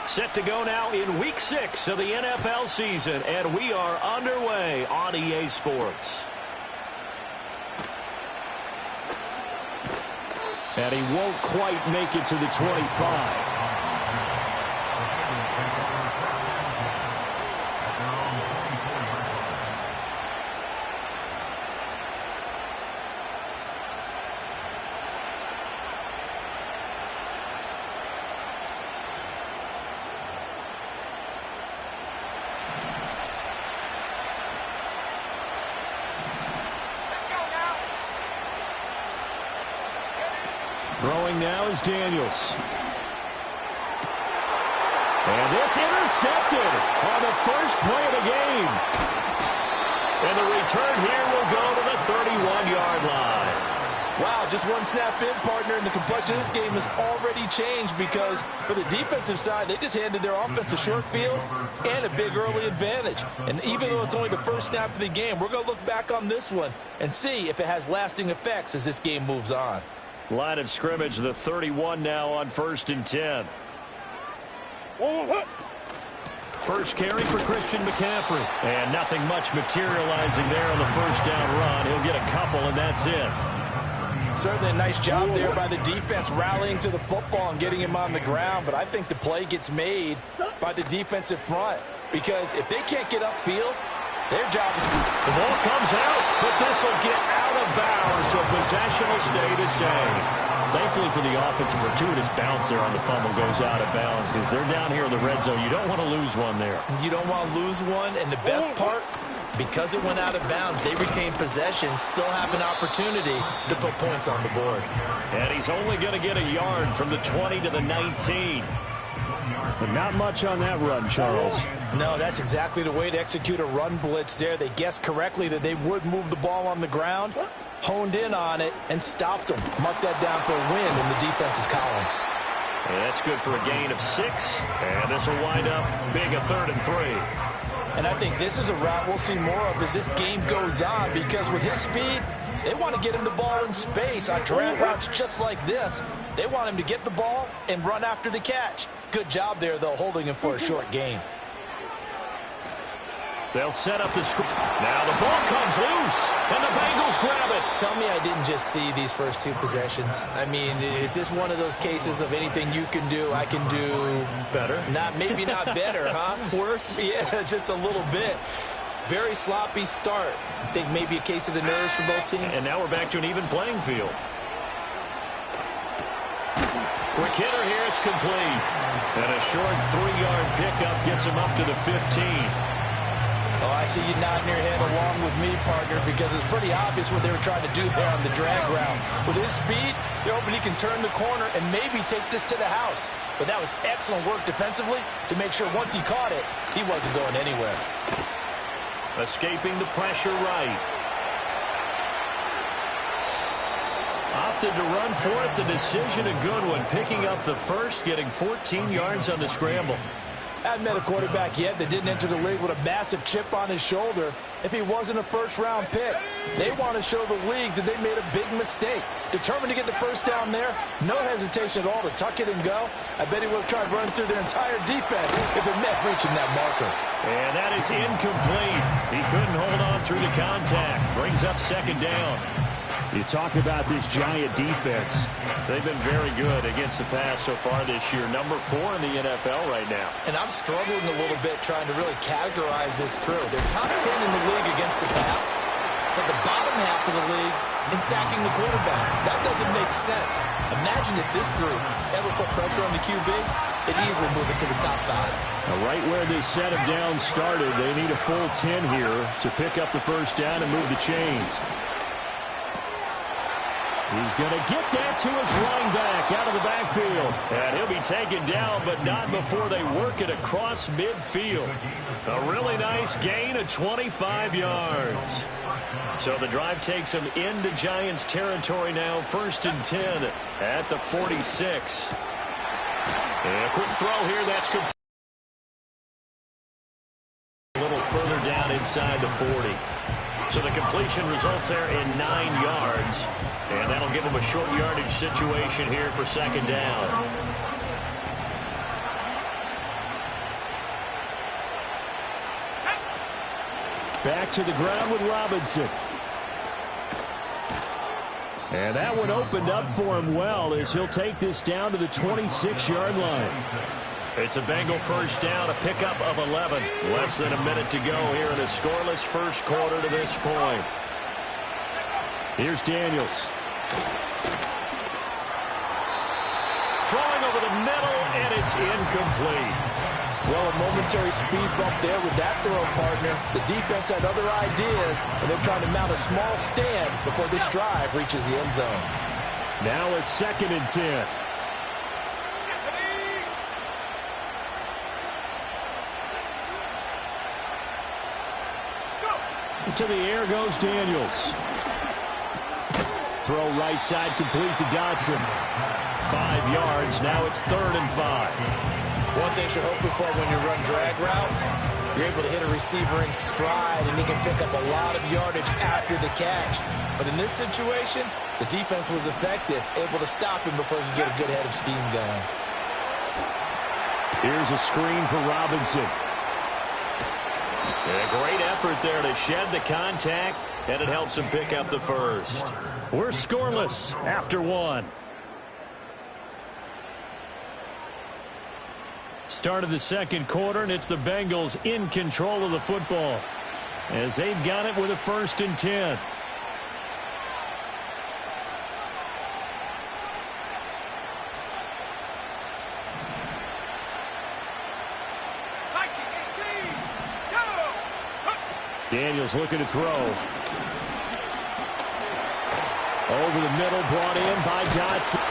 Set to go now in Week 6 of the NFL season, and we are underway on EA Sports. And he won't quite make it to the 25. Throwing now is Daniels. And this intercepted on the first play of the game. And the return here will go to the 31-yard line. Wow, just one snap in, partner, and the complexion of this game has already changed because for the defensive side, they just handed their offense a short field and a big early advantage. And even though it's only the first snap of the game, we're going to look back on this one and see if it has lasting effects as this game moves on. Line of scrimmage, the 31 now on 1st and 10. First carry for Christian McCaffrey. And nothing much materializing there on the first down run. He'll get a couple, and that's it. Certainly a nice job there by the defense rallying to the football and getting him on the ground. But I think the play gets made by the defensive front because if they can't get upfield, their job is... The ball comes out, but this will get out of bounds, so possession will stay the same. Thankfully for the offense, a fortuitous bounce there on the fumble goes out of bounds because they're down here in the red zone. You don't want to lose one there. You don't want to lose one, and the best part, because it went out of bounds, they retain possession, still have an opportunity to put points on the board. And he's only going to get a yard from the 20 to the 19. But not much on that run, Charles. No, that's exactly the way to execute a run blitz there. They guessed correctly that they would move the ball on the ground, honed in on it, and stopped them. Mark that down for a win in the defense's column. And that's good for a gain of 6. And this will wind up big, a 3rd and 3. And I think this is a route we'll see more of as this game goes on because with his speed, they want to get him the ball in space on drag routes just like this. They want him to get the ball and run after the catch. Good job there, though, holding him for a short gain. They'll set up the screen. Now the ball comes loose, and the Bengals grab it. Tell me I didn't just see these first 2 possessions. I mean, is this one of those cases of anything you can do, I can do... Better? Maybe not better, huh? Worse? Yeah, just a little bit. Very sloppy start. I think maybe a case of the nerves for both teams. And now we're back to an even playing field. Quick hitter here, it's complete. And a short 3-yard pickup gets him up to the 15. Oh, I see you nodding your head along with me, partner, because it's pretty obvious what they were trying to do there on the drag route. With his speed, they're hoping he can turn the corner and maybe take this to the house. But that was excellent work defensively to make sure once he caught it, he wasn't going anywhere. Escaping the pressure right. Opted to run for it. The decision a good one. Picking up the first, getting 14 yards on the scramble. Hadn't met a quarterback yet that didn't enter the league with a massive chip on his shoulder if he wasn't a first-round pick. They want to show the league that they made a big mistake. Determined to get the first down there, no hesitation at all to tuck it and go. I bet he would have tried running through their entire defense if it meant reaching that marker. And that is incomplete. He couldn't hold on through the contact. Brings up 2nd down. You talk about this Giant defense. They've been very good against the pass so far this year. Number 4 in the NFL right now. And I'm struggling a little bit trying to really categorize this crew. They're top 10 in the league against the pass, but the bottom half of the league in sacking the quarterback. That doesn't make sense. Imagine if this group ever put pressure on the QB, they'd easily move it to the top 5. Now, right where this set of downs started, they need a full 10 here to pick up the first down and move the chains. He's going to get that to his running back out of the backfield. And he'll be taken down, but not before they work it across midfield. A really nice gain of 25 yards. So the drive takes him into Giants territory now. 1st and 10 at the 46. And a quick throw here. That's complete. A little further down inside the 40. So the completion results there in 9 yards. And that'll give them a short yardage situation here for second down. Back to the ground with Robinson. And that one opened up for him well as he'll take this down to the 26-yard line. It's a Bengal first down, a pickup of 11. Less than a minute to go here in a scoreless first quarter to this point. Here's Daniels. Throwing over the middle, and it's incomplete. Well, a momentary speed bump there with that throw, partner. The defense had other ideas, and they're trying to mount a small stand before this drive reaches the end zone. Now a 2nd and 10. To the air goes Daniels. Throw right side complete to Dotson. 5 yards. Now it's 3rd and 5. One thing you're hoping for when you run drag routes, you're able to hit a receiver in stride, and he can pick up a lot of yardage after the catch. But in this situation, the defense was effective, able to stop him before he could get a good head of steam going. Here's a screen for Robinson. And a great effort there to shed the contact, and it helps him pick up the first. We're scoreless after 1. Start of the second quarter, and it's the Bengals in control of the football as they've got it with a 1st and 10. Daniels looking to throw. Over the middle, brought in by Dotson.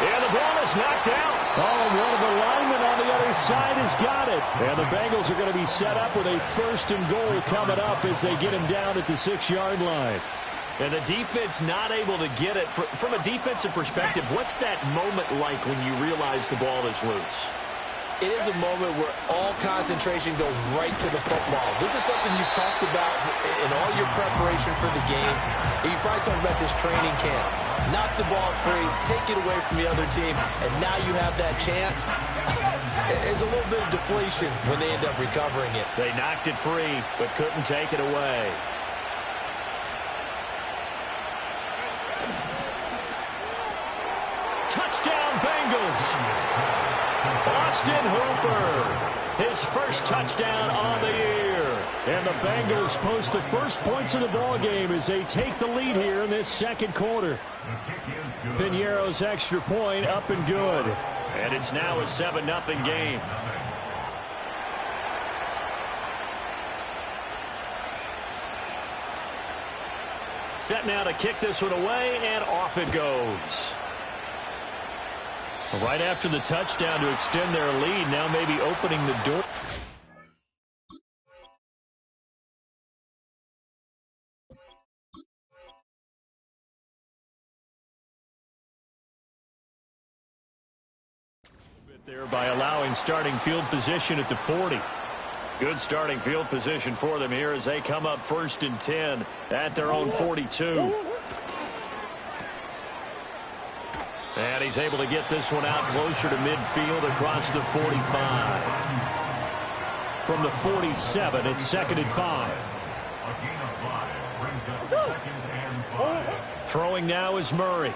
And the ball is knocked out. Oh, one of the linemen on the other side has got it. And the Bengals are going to be set up with a 1st and goal coming up as they get him down at the 6-yard line. And the defense not able to get it. From a defensive perspective, what's that moment like when you realize the ball is loose? It is a moment where all concentration goes right to the football. This is something you've talked about in all your preparation for the game. And you probably talked about this training camp. Knock the ball free, take it away from the other team, and now you have that chance. It's a little bit of deflation when they end up recovering it. They knocked it free, but couldn't take it away. Touchdown, Bengals! Austin Hooper, his first touchdown on the year. And the Bengals post the first points of the ball game as they take the lead here in this second quarter. Piñeiro's extra point up and good. And it's now a 7-0 game. Set now to kick this one away, and off it goes. Right after the touchdown to extend their lead, now maybe opening the door. There by allowing starting field position at the 40. Good starting field position for them here as they come up 1st and 10 at their own 42. And he's able to get this one out closer to midfield across the 45. From the 47, it's 2nd and 5. Throwing now is Murray.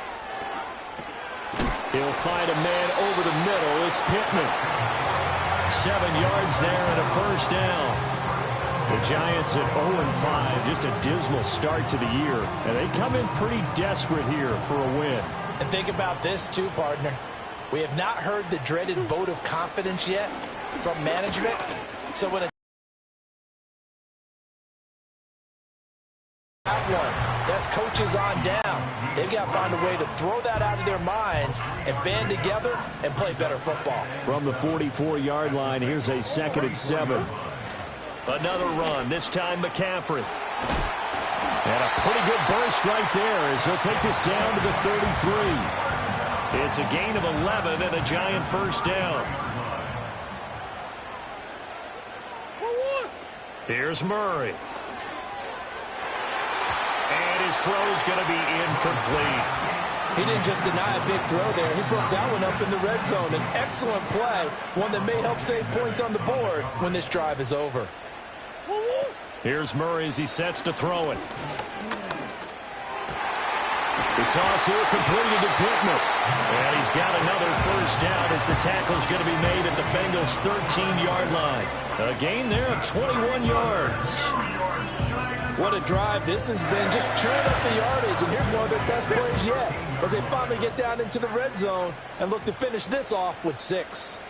He'll find a man over the middle. It's Pittman. 7 yards there and a first down. The Giants at 0-5. Just a dismal start to the year. And they come in pretty desperate here for a win. And think about this, too, partner. We have not heard the dreaded vote of confidence yet from management. So when that's coaches on down. They've got to find a way to throw that out of their minds and band together and play better football. From the 44-yard line, here's a 2nd and 7. Another run, this time McCaffrey. And a pretty good burst right there as he'll take this down to the 33. It's a gain of 11 and a Giant first down. Here's Murray. And his throw's going to be incomplete. He didn't just deny a big throw there. He broke that one up in the red zone. An excellent play, one that may help save points on the board when this drive is over. Here's Murray as he sets to throw it. The toss here completed to Pittman. And he's got another first down as the tackle's going to be made at the Bengals' 13-yard line. A gain there of 21 yards. What a drive this has been, just chewing up the yardage. And here's one of their best plays yet as they finally get down into the red zone and look to finish this off with 6.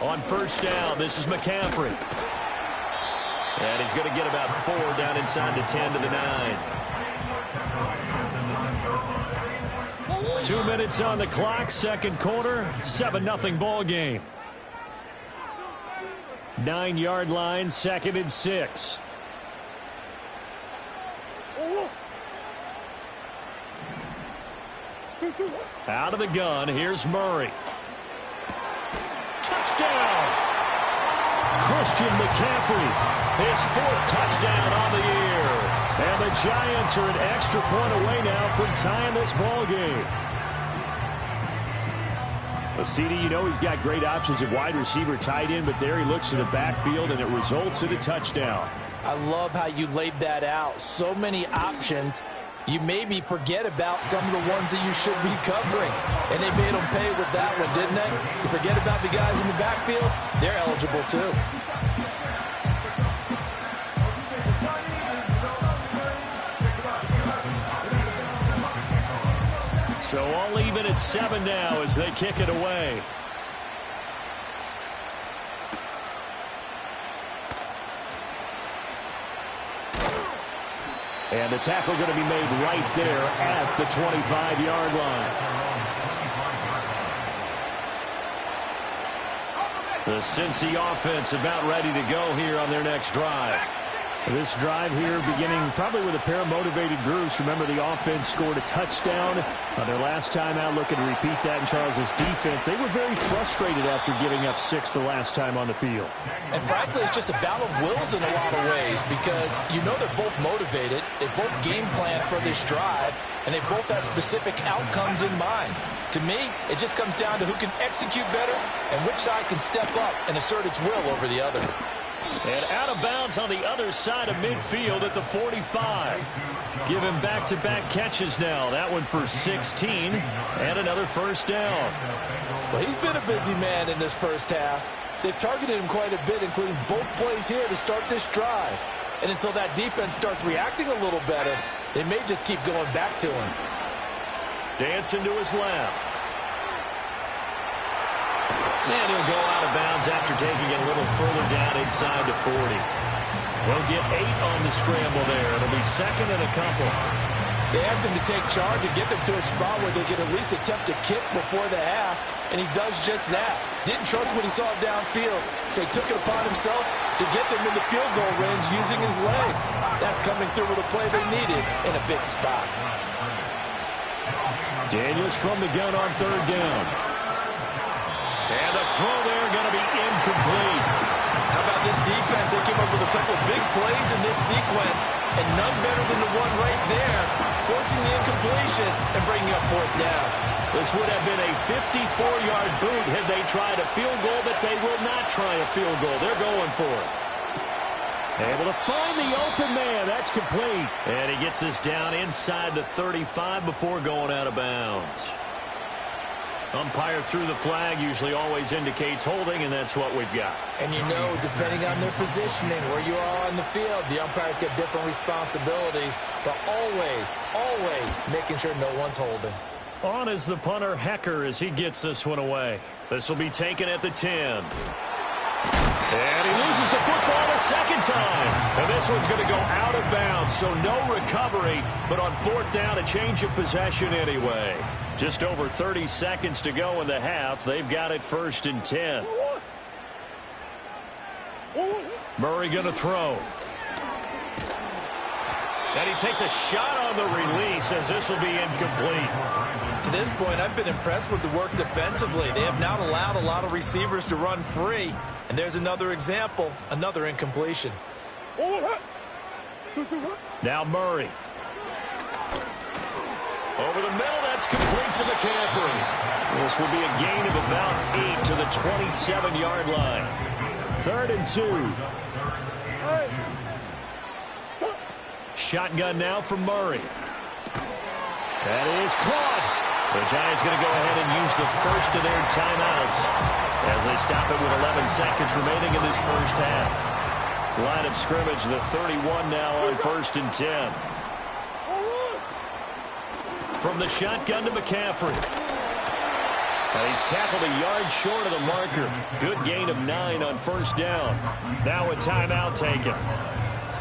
On first down, this is McCaffrey. And he's going to get about 4 down inside the 10 to the 9. 2 minutes on the clock, second quarter, 7-0 ball game. 9-yard line, 2nd and 6. Out of the gun, here's Murray. Touchdown! Christian McCaffrey, his 4th touchdown on the year. And the Giants are an extra point away now from tying this ball game. Well, CD, you know he's got great options at wide receiver, tight end, but there he looks to the backfield, and it results in a touchdown. I love how you laid that out. So many options. You maybe forget about some of the ones that you should be covering. And they made them pay with that one, didn't they? You forget about the guys in the backfield, they're eligible too. So all even at 7 now as they kick it away. And the tackle going to be made right there at the 25-yard line. The Cincy offense about ready to go here on their next drive. This drive here beginning probably with a pair of motivated groups. Remember, the offense scored a touchdown on their last time out, looking to repeat that in Charles's defense. They were very frustrated after giving up 6 the last time on the field. And frankly, it's just a battle of wills in a lot of ways because you know they're both motivated. They both game plan for this drive, and they both have specific outcomes in mind. To me, it just comes down to who can execute better and which side can step up and assert its will over the other. And out of bounds on the other side of midfield at the 45. Giving back-to-back catches now. That one for 16 and another first down. Well, he's been a busy man in this first half. They've targeted him quite a bit, including both plays here to start this drive. And until that defense starts reacting a little better, they may just keep going back to him. Dancing to his left. And he'll go out of bounds after taking it a little further down inside the 40. We'll get 8 on the scramble there. It'll be 2nd and a couple. They asked him to take charge and get them to a spot where they could at least attempt a kick before the half, and he does just that. Didn't trust what he saw downfield, so he took it upon himself to get them in the field goal range using his legs. That's coming through with a play they needed in a big spot. Daniels from the gun on 3rd down. And the throw there going to be incomplete. How about this defense? They came up with a couple of big plays in this sequence, and none better than the one right there, forcing the incompletion and bringing up 4th down. This would have been a 54-yard boot had they tried a field goal, but they will not try a field goal. They're going for it. Able to find the open man. That's complete. And he gets us down inside the 35 before going out of bounds. Umpire through the flag usually always indicates holding, and that's what we've got. And you know, depending on their positioning, where you are on the field, the umpires get different responsibilities, but always, always making sure no one's holding. On is the punter, Hecker, as he gets this one away. This will be taken at the 10. And he loses the football a second time. And this one's going to go out of bounds, so no recovery. But on 4th down, a change of possession anyway. Just over 30 seconds to go in the half. They've got it 1st and 10. Murray going to throw. And he takes a shot on the release as this will be incomplete. To this point, I've been impressed with the work defensively. They have not allowed a lot of receivers to run free. And there's another example, another incompletion. Now Murray. Over the middle, that's complete to McCaffrey. This will be a gain of about 8 to the 27-yard line. 3rd and 2. Shotgun now from Murray. That is caught. The Giants going to go ahead and use the first of their timeouts as they stop it with 11 seconds remaining in this first half. Line of scrimmage, the 31 now on 1st and 10. From the shotgun to McCaffrey. And he's tackled a yard short of the marker. Good gain of 9 on 1st down. Now a timeout taken.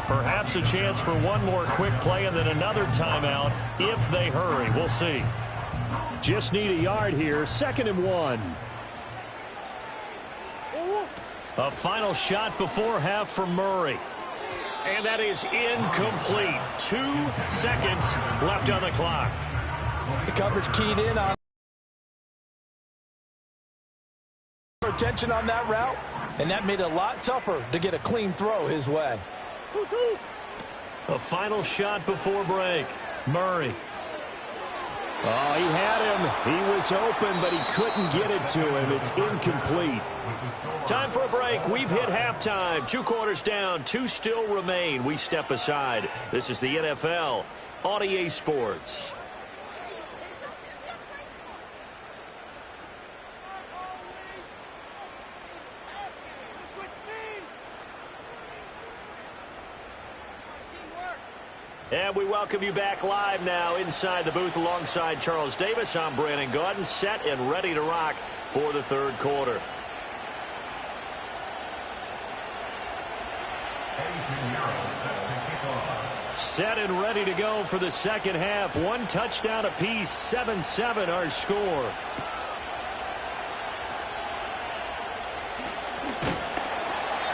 Perhaps a chance for one more quick play and then another timeout if they hurry. We'll see. Just need a yard here. 2nd and 1. A final shot before half for Murray. And that is incomplete. 2 seconds left on the clock. The coverage keyed in on attention on that route, and that made it a lot tougher to get a clean throw his way. A final shot before break. Murray. Oh, he had him. He was open, but he couldn't get it to him. It's incomplete. Time for a break. We've hit halftime. 2 quarters down. 2 still remain. We step aside. This is the NFL on EA Sports. And we welcome you back live now inside the booth alongside Charles Davis. I'm Brandon Gaudin, set and ready to rock for the 3rd quarter. Set and ready to go for the 2nd half. 1 touchdown apiece, 7-7 our score.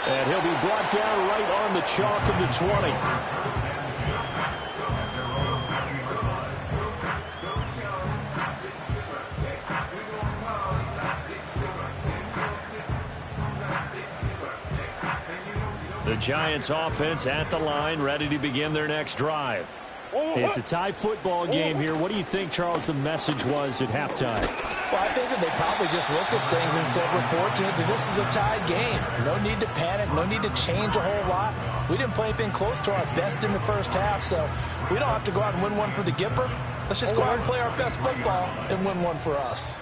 And he'll be brought down right on the chalk of the 20. The Giants offense at the line, ready to begin their next drive. It's a tie football game here. What do you think, Charles, the message was at halftime? Well, I think that they probably just looked at things and said, we're fortunate that this is a tied game. No need to panic, no need to change a whole lot. We didn't play anything close to our best in the first half, so we don't have to go out and win one for the Gipper. Let's just go out and play our best football and win one for us.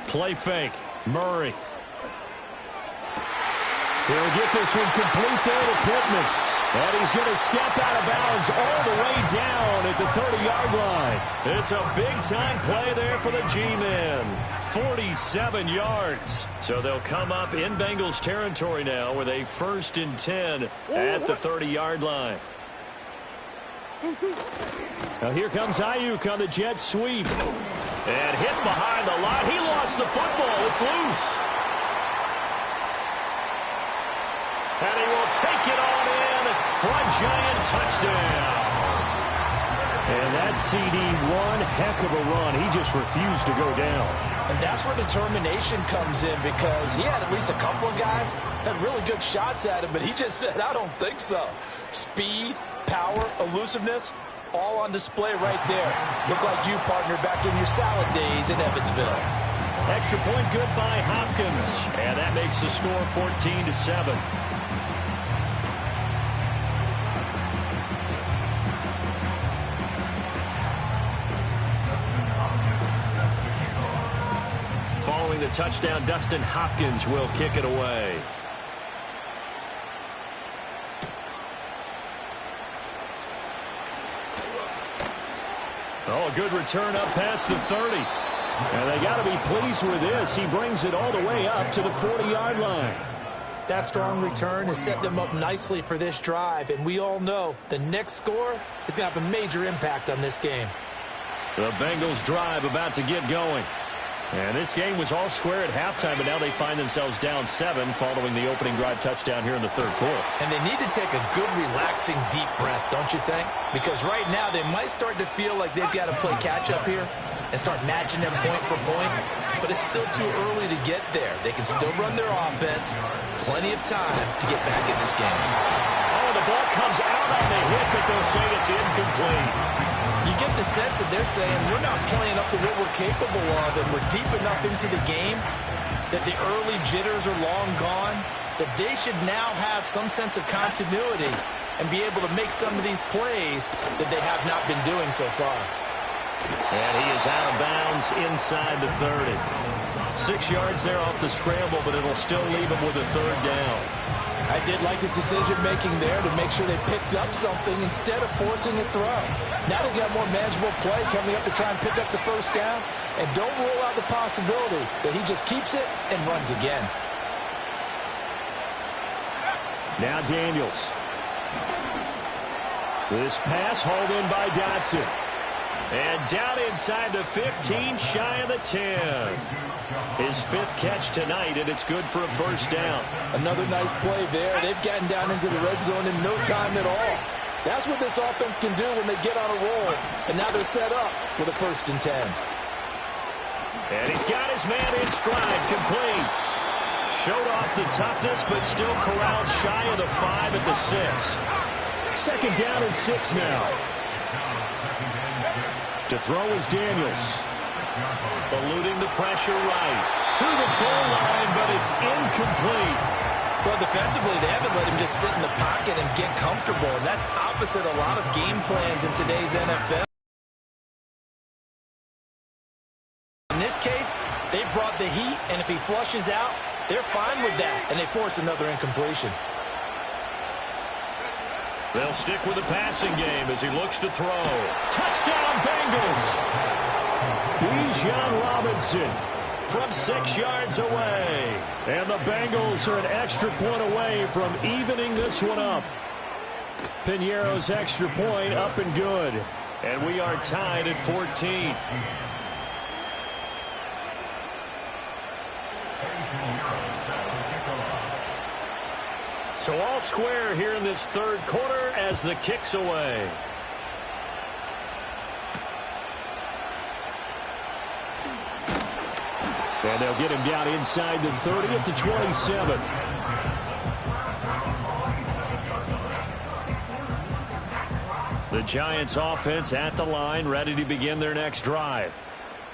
Play fake. Murray. He'll get this one complete there to Pittman. And he's going to step out of bounds all the way down at the 30-yard line. It's a big-time play there for the G-men. 47 yards. So they'll come up in Bengals territory now with a 1st and 10 at the 30-yard line. Now here comes Ayuk on the jet sweep. And hit behind the line. He lost the football. It's loose. And he will take it on in for a Giant touchdown. And that CD, one heck of a run. He just refused to go down. And that's where determination comes in, because he had at least a couple of guys had really good shots at him, but he just said, I don't think so. Speed, power, elusiveness, all on display right there. Look like you, partner, back in your salad days in Evansville. Extra point good by Hopkins. And that makes the score 14-7. Following the touchdown, Dustin Hopkins will kick it away. Oh, a good return up past the 30. And they got to be pleased with this. He brings it all the way up to the 40-yard line. That strong return has set them up nicely for this drive, and we all know the next score is going to have a major impact on this game. The Bengals drive about to get going. And this game was all square at halftime, but now they find themselves down 7 following the opening drive touchdown here in the third quarter. And they need to take a good, relaxing, deep breath, don't you think? Because right now they might start to feel like they've got to play catch-up here and start matching them point for point. But it's still too early to get there. They can still run their offense. Plenty of time to get back in this game. Oh, the ball comes out on the hit, but they'll say it's incomplete. You get the sense that they're saying we're not playing up to what we're capable of, and we're deep enough into the game that the early jitters are long gone, that they should now have some sense of continuity and be able to make some of these plays that they have not been doing so far. And he is out of bounds inside the 30. 6 yards there off the scramble, but it'll still leave him with a third down. I did like his decision-making there to make sure they picked up something instead of forcing a throw. Now they got more manageable play coming up to try and pick up the first down. And don't rule out the possibility that he just keeps it and runs again. Now Daniels. This pass hauled in by Dotson. And down inside the 15, shy of the 10. His 5th catch tonight, and it's good for a first down. Another nice play there. They've gotten down into the red zone in no time at all. That's what this offense can do when they get on a roll. And now they're set up with a 1st and 10. And he's got his man in stride, complete. Showed off the toughness, but still corralled shy of the 5 at the 6. 2nd down and 6 now. To throw is Daniels. Eluding the pressure right. To the goal line, but it's incomplete. Well, defensively, they haven't let him just sit in the pocket and get comfortable, and that's opposite a lot of game plans in today's NFL. In this case, they brought the heat, and if he flushes out, they're fine with that, and they force another incompletion. They'll stick with the passing game as he looks to throw. Touchdown, Bengals! Bijan Robinson from 6 yards away. And the Bengals are an extra point away from evening this one up. Piñeiro's extra point up and good. And we are tied at 14. So all square here in this third quarter as the kick's away. And they'll get him down inside the 30 at the 27. The Giants offense at the line, ready to begin their next drive.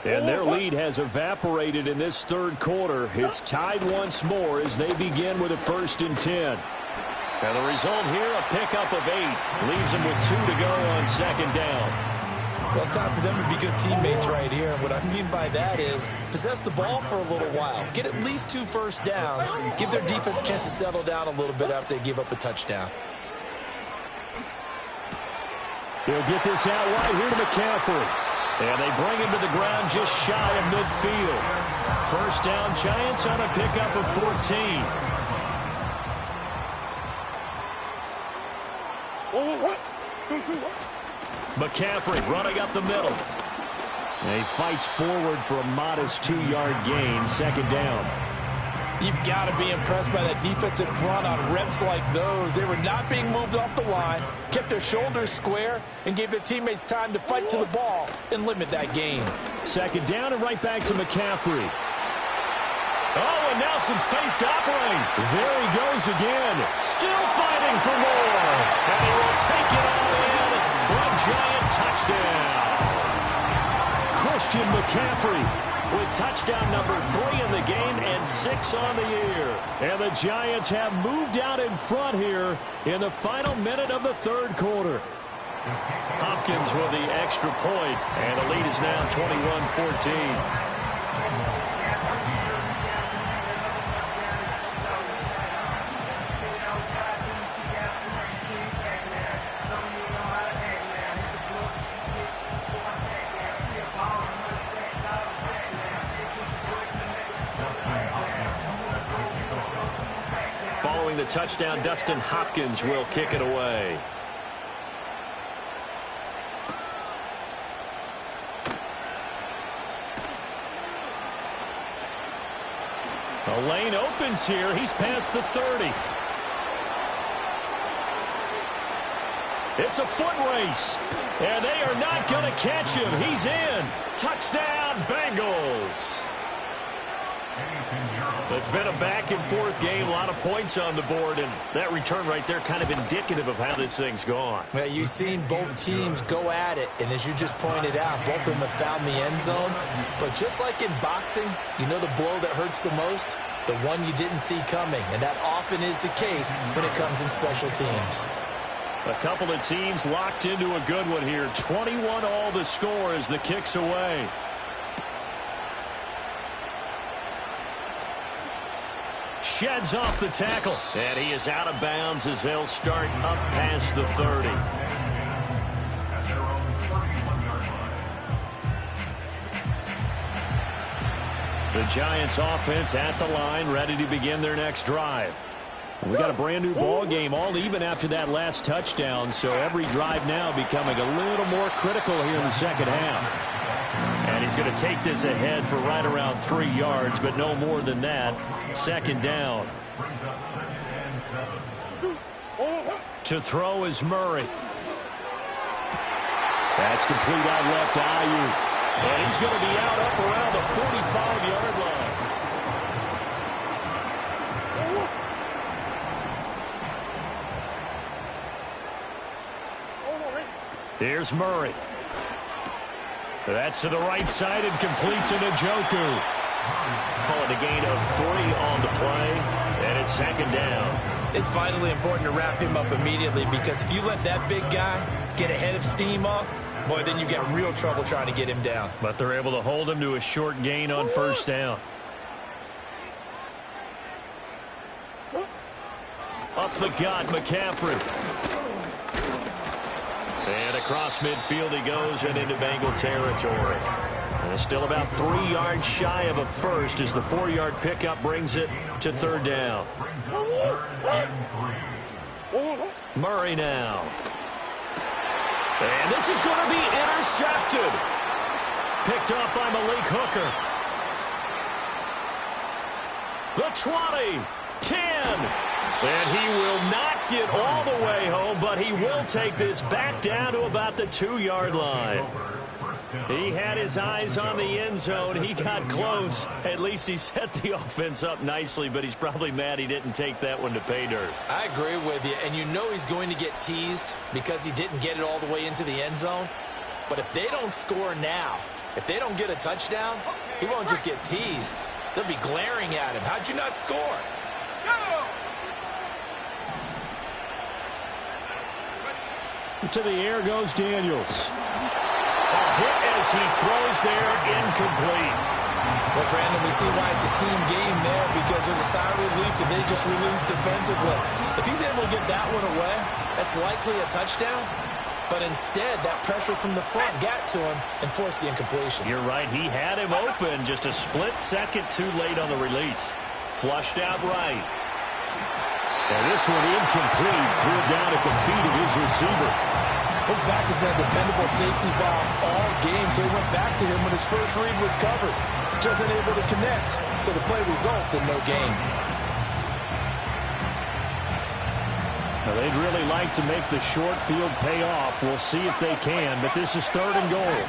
And their lead has evaporated in this third quarter. It's tied once more as they begin with a 1st and 10. And the result here, a pickup of 8. Leaves them with 2 to go on 2nd down. Well, it's time for them to be good teammates right here. And what I mean by that is possess the ball for a little while. Get at least 2 first downs. Give their defense a chance to settle down a little bit after they give up a touchdown. He'll get this out right here to McCaffrey. And they bring him to the ground just shy of midfield. 1st down, Giants on a pickup of 14. McCaffrey running up the middle. And he fights forward for a modest 2-yard gain. 2nd down. You've got to be impressed by that defensive front on reps like those. They were not being moved off the line, kept their shoulders square, and gave their teammates time to fight to the ball and limit that gain. 2nd down and right back to McCaffrey. Oh, and now some space to operate. There he goes again. Still fighting for more. And he will take it all in for a Giant touchdown. Christian McCaffrey with touchdown number 3 in the game and 6 on the year. And the Giants have moved out in front here in the final minute of the third quarter. Hopkins with the extra point, and the lead is now 21-14. Following the touchdown, Dustin Hopkins will kick it away. The lane opens here. He's past the 30. It's a foot race, and they are not going to catch him. He's in. Touchdown, Bengals. It's been a back-and-forth game, a lot of points on the board, and that return right there kind of indicative of how this thing's gone. Well, you've seen both teams go at it, and as you just pointed out, both of them have found the end zone. But just like in boxing, you know the blow that hurts the most? The one you didn't see coming, and that often is the case when it comes in special teams. A couple of teams locked into a good one here. 21 all the score as the kick's away. Sheds off the tackle. And he is out of bounds as they'll start up past the 30. The Giants offense at the line, ready to begin their next drive. We got a brand new ball game, all even after that last touchdown, so every drive now becoming a little more critical here in the second half. And he's going to take this ahead for right around 3 yards, but no more than that. Second down. To throw is Murray. That's complete out left to Ayuk. And he's going to be out up around the 45-yard line. Here's Murray. That's to the right side and complete to Njoku. Calling a gain of 3 on the play, and it's second down. It's vitally important to wrap him up immediately because if you let that big guy get ahead of steam up, boy, then you've got real trouble trying to get him down. But they're able to hold him to a short gain on first down. Up the gut, McCaffrey. And across midfield he goes and into Bengal territory. And it's still about 3 yards shy of a first as the 4-yard pickup brings it to third down. Murray now. And this is going to be intercepted. Picked up by Malik Hooker. The 20, 10. And he will not get all the way home, but he will take this back down to about the 2-yard line. He had his eyes on the end zone. He got close. At least he set the offense up nicely, but he's probably mad he didn't take that one to pay dirt. I agree with you, and you know he's going to get teased because he didn't get it all the way into the end zone. But if they don't score now, if they don't get a touchdown, he won't just get teased. They'll be glaring at him. How'd you not score? To the air goes Daniels. A hit as he throws there, incomplete. Well, Brandon, we see why it's a team game there because there's a sigh of relief that they just released defensively. If he's able to get that one away, that's likely a touchdown. But instead, that pressure from the front got to him and forced the incompletion. You're right. He had him open just a split second too late on the release. Flushed out right. And this one incomplete. Threw it down at the feet of his receiver. His back has been a dependable safety valve all game, so he went back to him when his first read was covered. Just unable to connect, so the play results in no gain. Now, they'd really like to make the short field pay off. We'll see if they can, but this is third and goal.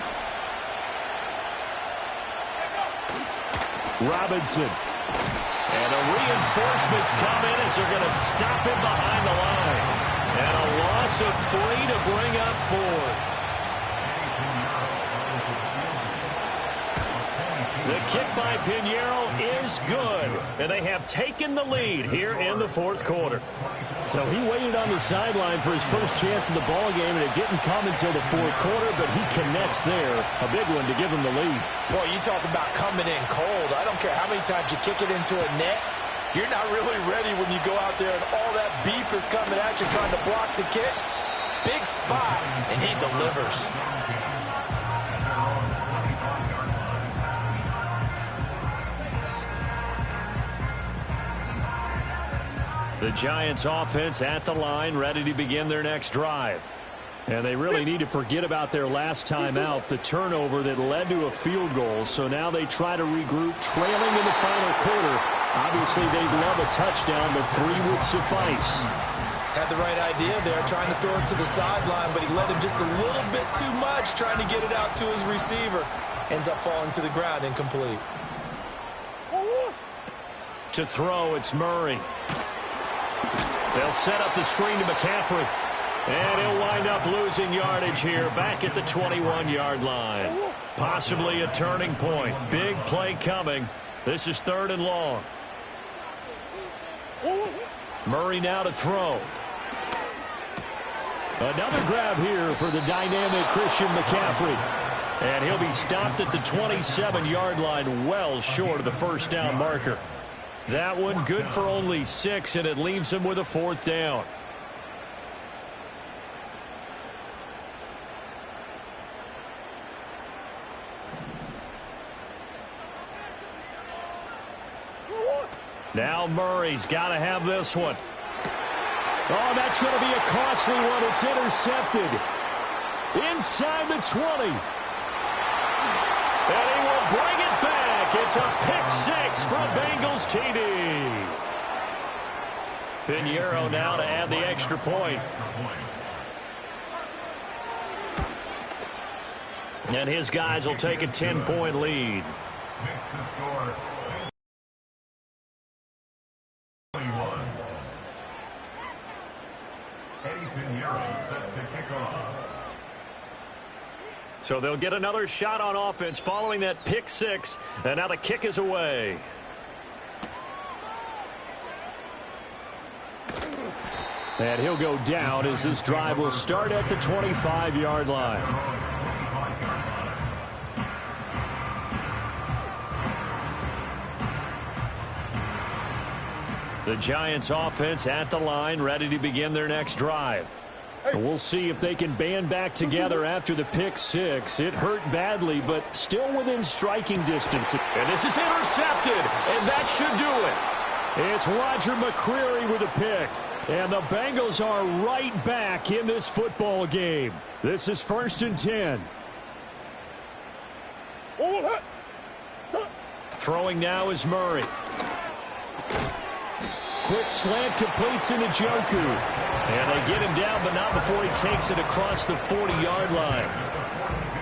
Robinson. And the reinforcements come in as they're going to stop him behind the line. And a loss of 3 to bring up 4. The kick by Pinheiro is good. And they have taken the lead here in the fourth quarter. So he waited on the sideline for his first chance in the ball game, and it didn't come until the fourth quarter, but he connects there. A big one to give him the lead. Boy, you talk about coming in cold. I don't care how many times you kick it into a net. You're not really ready when you go out there and all that beef is coming at you trying to block the kick. Big spot, and he delivers. The Giants offense at the line, ready to begin their next drive. And they really need to forget about their last time out, the turnover that led to a field goal. So now they try to regroup, trailing in the final quarter. Obviously, they'd love a touchdown, but 3 would suffice. Had the right idea there, trying to throw it to the sideline, but he let him just a little bit too much, trying to get it out to his receiver. Ends up falling to the ground, incomplete. To throw, it's Murray. They'll set up the screen to McCaffrey. And he'll wind up losing yardage here back at the 21-yard line. Possibly a turning point. Big play coming. This is 3rd and long. Murray now to throw. Another grab here for the dynamic Christian McCaffrey. And he'll be stopped at the 27-yard line, well short of the first down marker. That one good for only 6, and it leaves him with a 4th down. Now Murray's got to have this one. Oh, that's going to be a costly one. It's intercepted. Inside the 20. And he will bring it back. It's a pick-6 from Bengals TD. Pinheiro now to add the extra point. And his guys will take a 10-point lead. So they'll get another shot on offense following that pick-6, and now the kick is away. And he'll go down as this drive will start at the 25-yard line. The Giants offense at the line, ready to begin their next drive. We'll see if they can band back together after the pick-6. It hurt badly, but still within striking distance. And this is intercepted, and that should do it. It's Roger McCreary with a pick. And the Bengals are right back in this football game. This is 1st and 10. Throwing now is Murray. Quick slant completes into Njoku. And they get him down, but not before he takes it across the 40-yard line.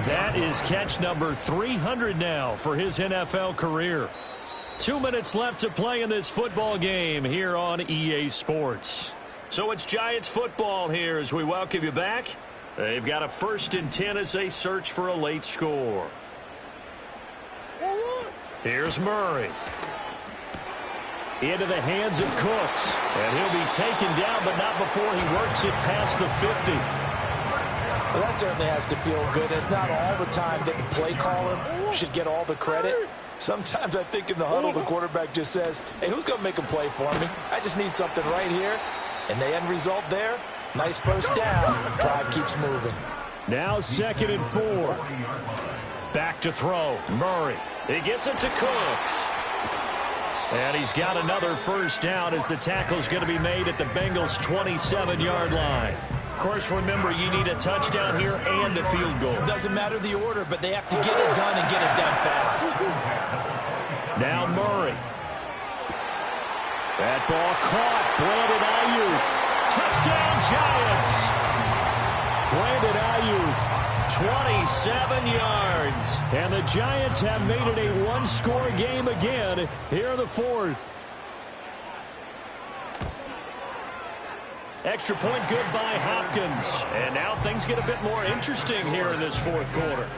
That is catch number 300 now for his NFL career. 2 minutes left to play in this football game here on EA Sports. So it's Giants football here as we welcome you back. They've got a 1st and 10 as they search for a late score. Here's Murray. Into the hands of Cooks. And he'll be taken down, but not before he works it past the 50. Well, that certainly has to feel good. It's not all the time that the play caller should get all the credit. Sometimes I think in the huddle, the quarterback just says, hey, who's going to make a play for me? I just need something right here. And the end result there, nice first down. Drive keeps moving. Now 2nd and 4. Back to throw. Murray. He gets it to Cooks. And he's got another first down as the tackle's going to be made at the Bengals' 27-yard line. Of course, remember, you need a touchdown here and a field goal. Doesn't matter the order, but they have to get it done and get it done fast. Now Murray. That ball caught. Brandon Ayuk. Touchdown, Giants. Brandon Ayuk. 27 yards. And the Giants have made it a one-score game again here in the 4th. Extra point good by Hopkins. And now things get a bit more interesting here in this 4th quarter.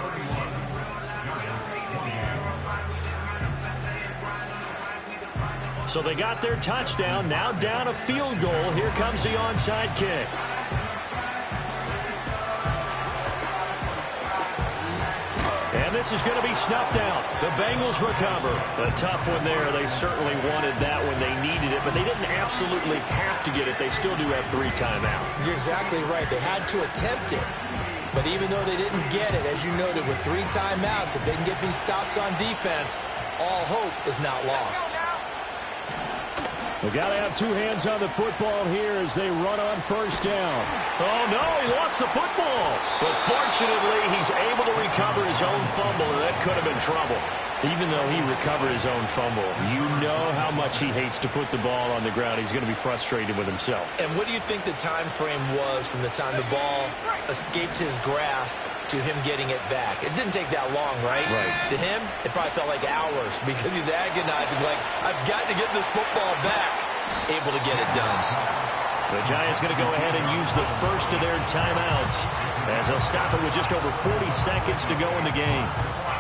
So they got their touchdown. Now down a field goal. Here comes the onside kick. And this is going to be snuffed out. The Bengals recover. A tough one there. They certainly wanted that when they needed it, but they didn't absolutely have to get it. They still do have 3 timeouts. You're exactly right. They had to attempt it. But even though they didn't get it, as you noted, with 3 timeouts, if they can get these stops on defense, all hope is not lost. We've got to have 2 hands on the football here as they run on first down. Oh, no, he lost the football. But fortunately, he's able to recover his own fumble, and that could have been trouble. Even though he recovered his own fumble, you know how much he hates to put the ball on the ground. He's going to be frustrated with himself. And what do you think the time frame was from the time the ball escaped his grasp to him getting it back? It didn't take that long, right? Right. To him, it probably felt like hours because he's agonizing, like, I've got to get this football back. Able to get it done. The Giants going to go ahead and use the first of their timeouts as they'll stop it with just over 40 seconds to go in the game.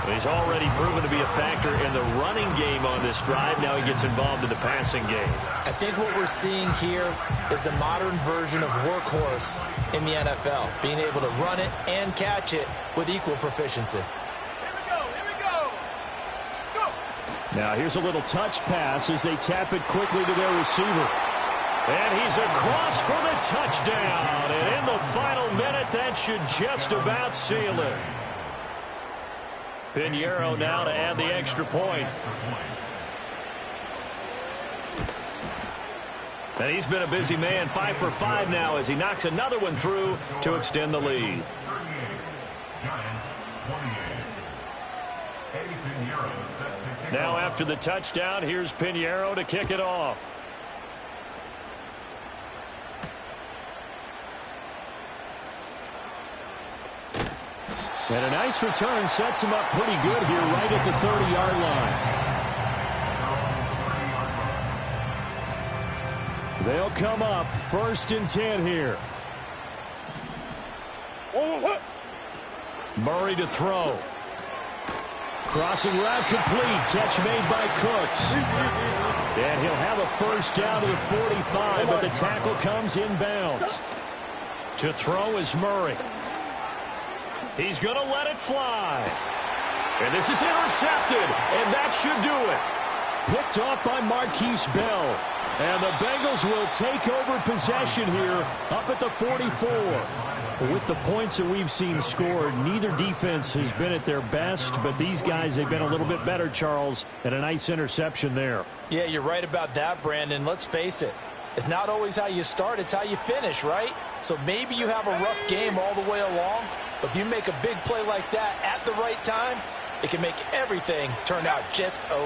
He's already proven to be a factor in the running game on this drive. Now he gets involved in the passing game. I think what we're seeing here is the modern version of workhorse in the NFL, being able to run it and catch it with equal proficiency. Now here's a little touch pass as they tap it quickly to their receiver. And he's across for the touchdown. And in the final minute, that should just about seal it. Pinheiro now to add the extra point. And he's been a busy man, 5 for 5 now as he knocks another one through to extend the lead. Now after the touchdown, here's Pinheiro to kick it off. And a nice return sets him up pretty good here right at the 30-yard line. They'll come up 1st and 10 here. Murray to throw. Crossing route complete. Catch made by Cooks. And he'll have a first down to the 45, but the tackle comes inbounds. To throw is Murray. He's going to let it fly. And this is intercepted, and that should do it. Picked off by Marquise Bell. And the Bengals will take over possession here up at the 44. With the points that we've seen scored, neither defense has been at their best, but these guys, they've been a little bit better, Charles, and a nice interception there. Yeah, you're right about that, Brandon. Let's face it. It's not always how you start, it's how you finish, right? So maybe you have a rough game all the way along, but if you make a big play like that at the right time, it can make everything turn out just okay.